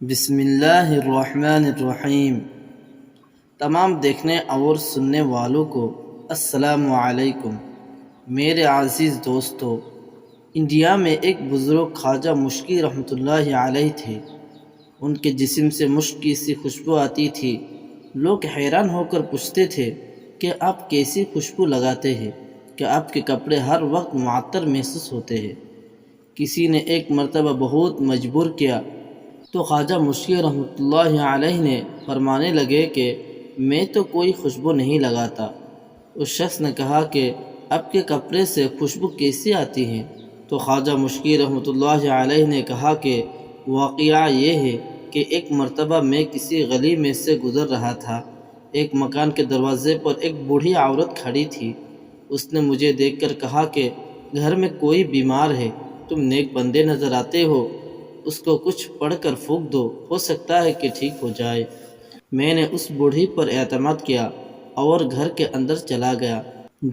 بسم اللہ الرحمن الرحیم۔ تمام دیکھنے اور سننے والوں کو السلام علیکم۔ میرے عزیز دوستو، انڈیا میں ایک بزرگ خواجہ مشکی رحمۃ اللہ علیہ تھے۔ ان کے جسم سے مشک کی سی خوشبو آتی تھی۔ لوگ حیران ہو کر پوچھتے تھے کہ آپ کیسی خوشبو لگاتے ہیں کہ آپ کے کپڑے ہر وقت معطر محسوس ہوتے ہیں۔ کسی نے ایک مرتبہ بہت مجبور کیا تو خواجہ مشکی رحمۃ اللہ علیہ نے فرمانے لگے کہ میں تو کوئی خوشبو نہیں لگاتا۔ اس شخص نے کہا کہ آپ کے کپڑے سے خوشبو کیسی آتی ہے؟ تو خواجہ مشکی رحمۃ اللہ علیہ نے کہا کہ واقعہ یہ ہے کہ ایک مرتبہ میں کسی گلی میں سے گزر رہا تھا۔ ایک مکان کے دروازے پر ایک بوڑھی عورت کھڑی تھی۔ اس نے مجھے دیکھ کر کہا کہ گھر میں کوئی بیمار ہے، تم نیک بندے نظر آتے ہو، اس کو کچھ پڑھ کر پھونک دو، ہو سکتا ہے کہ ٹھیک ہو جائے۔ میں نے اس بوڑھی پر اعتماد کیا اور گھر کے اندر چلا گیا۔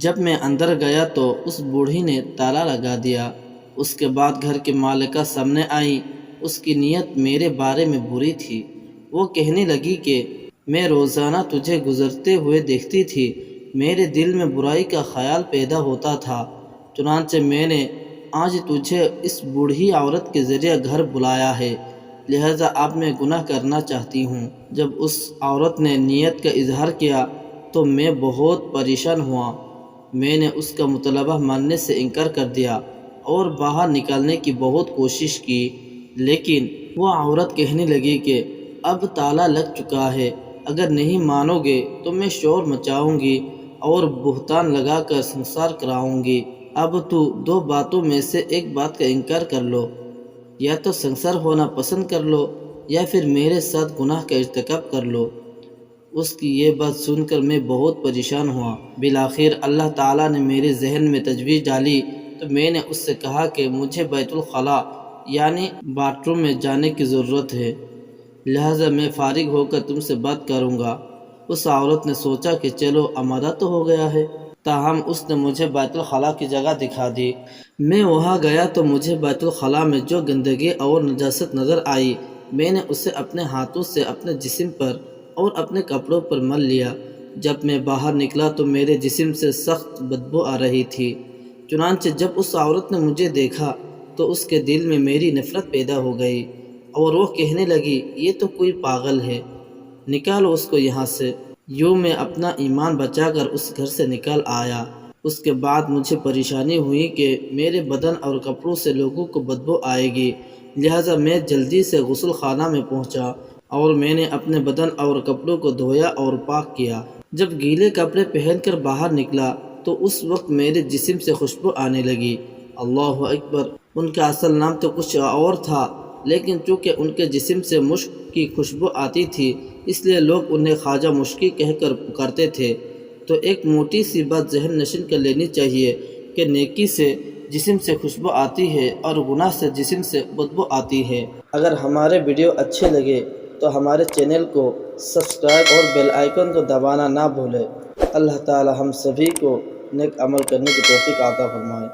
جب میں اندر گیا تو اس بوڑھی نے تالا لگا دیا۔ اس کے بعد گھر کی مالکہ سامنے آئی۔ اس کی نیت میرے بارے میں بری تھی۔ وہ کہنے لگی کہ میں روزانہ تجھے گزرتے ہوئے دیکھتی تھی، میرے دل میں برائی کا خیال پیدا ہوتا تھا، چنانچہ میں نے آج تجھے اس بوڑھی عورت کے ذریعے گھر بلایا ہے، لہذا اب میں گناہ کرنا چاہتی ہوں۔ جب اس عورت نے نیت کا اظہار کیا تو میں بہت پریشان ہوا۔ میں نے اس کا مطالبہ ماننے سے انکار کر دیا اور باہر نکالنے کی بہت کوشش کی، لیکن وہ عورت کہنے لگی کہ اب تالا لگ چکا ہے، اگر نہیں مانو گے تو میں شور مچاؤں گی اور بہتان لگا کر سنسار کراؤں گی۔ اب تو دو باتوں میں سے ایک بات کا انکار کر لو، یا تو سنسار ہونا پسند کر لو یا پھر میرے ساتھ گناہ کا ارتکاب کر لو۔ اس کی یہ بات سن کر میں بہت پریشان ہوا۔ بالآخر اللہ تعالیٰ نے میرے ذہن میں تجویز ڈالی تو میں نے اس سے کہا کہ مجھے بیت الخلاء یعنی باتھ روم میں جانے کی ضرورت ہے، لہٰذا میں فارغ ہو کر تم سے بات کروں گا۔ اس عورت نے سوچا کہ چلو آمادہ تو ہو گیا ہے، تاہم اس نے مجھے بیت الخلاء کی جگہ دکھا دی۔ میں وہاں گیا تو مجھے بیت الخلاء میں جو گندگی اور نجاست نظر آئی، میں نے اسے اپنے ہاتھوں سے اپنے جسم پر اور اپنے کپڑوں پر مل لیا۔ جب میں باہر نکلا تو میرے جسم سے سخت بدبو آ رہی تھی، چنانچہ جب اس عورت نے مجھے دیکھا تو اس کے دل میں میری نفرت پیدا ہو گئی اور وہ کہنے لگی یہ تو کوئی پاگل ہے، نکالو اس کو یہاں سے۔ یوں میں اپنا ایمان بچا کر اس گھر سے نکل آیا۔ اس کے بعد مجھے پریشانی ہوئی کہ میرے بدن اور کپڑوں سے لوگوں کو بدبو آئے گی، لہٰذا میں جلدی سے غسل خانہ میں پہنچا اور میں نے اپنے بدن اور کپڑوں کو دھویا اور پاک کیا۔ جب گیلے کپڑے پہن کر باہر نکلا تو اس وقت میرے جسم سے خوشبو آنے لگی۔ اللہ اکبر! ان کا اصل نام تو کچھ اور تھا، لیکن چونکہ ان کے جسم سے مشک کی خوشبو آتی تھی اس لیے لوگ انہیں خواجہ مشکی کہہ کر پکارتے تھے۔ تو ایک موٹی سی بات ذہن نشین کر لینی چاہیے کہ نیکی سے جسم سے خوشبو آتی ہے اور گناہ سے جسم سے بدبو آتی ہے۔ اگر ہمارے ویڈیو اچھے لگے تو ہمارے چینل کو سبسکرائب اور بیل آئیکن کو دبانا نہ بھولیں۔ اللہ تعالی ہم سبھی کو نیک عمل کرنے کی توفیق عطا فرمائے۔